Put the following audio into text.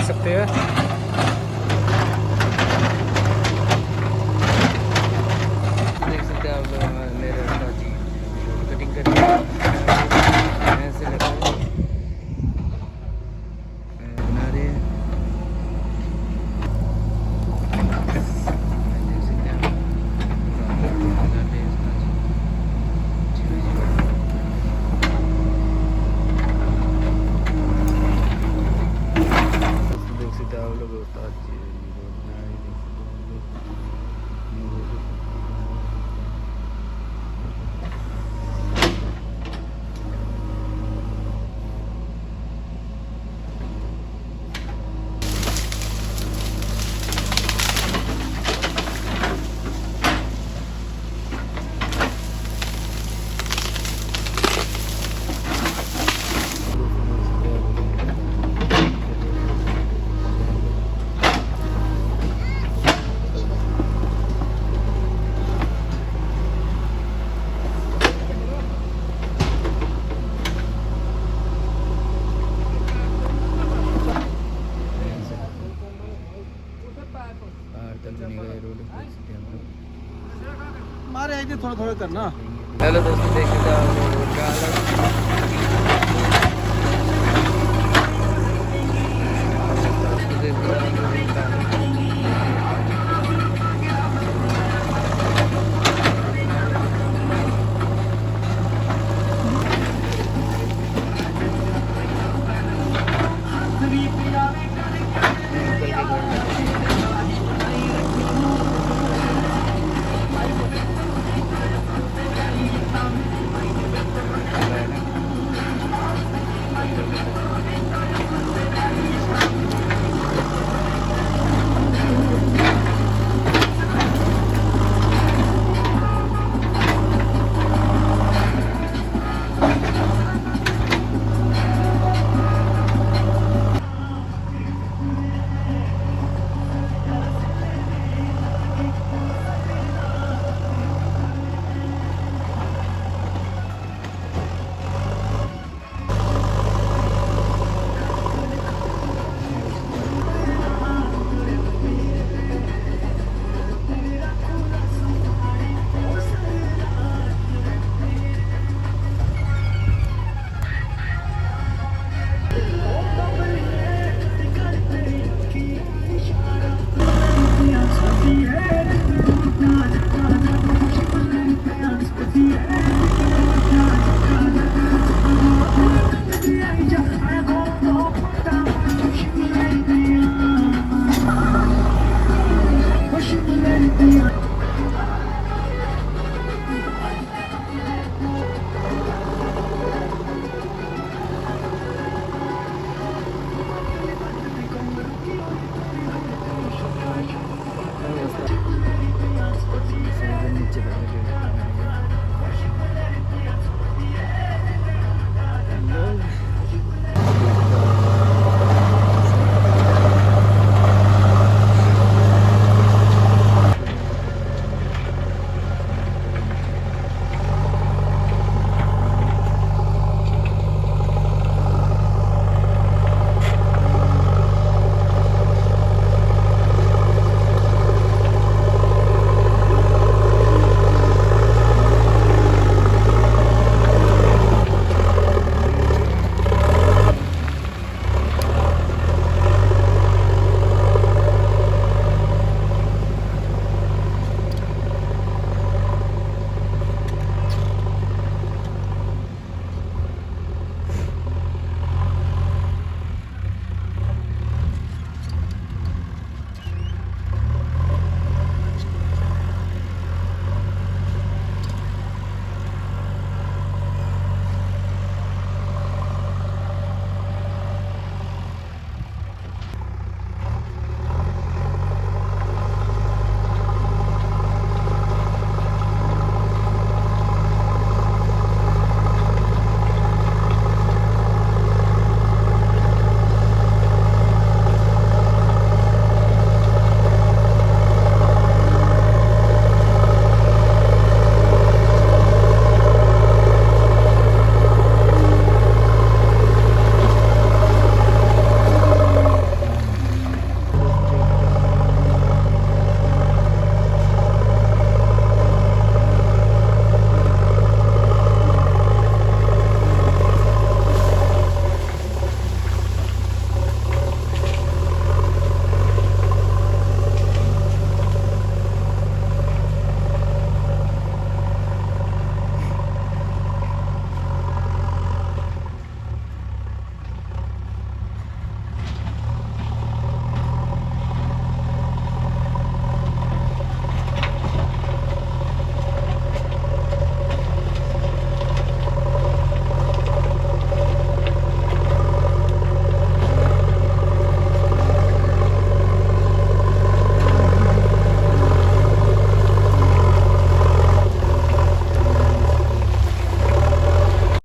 देख सकते हैं। देख सकते हैं आप लोग, मेरे उस्ताद जी कटिंग कर रहे हैं, ऐसे लगा बना रहे हैं। देख सकते हैं आप, लगा रहे हैं उस्ताद जी। जी जी। देख सकते हैं आप लोग उस्ताद जी बना रहे हैं, देख सकते हैं आप लोग। मारे आई थी थोड़ा थोड़ा करना। हेलो दोस्तों, देख सकते हैं आप लोग क्या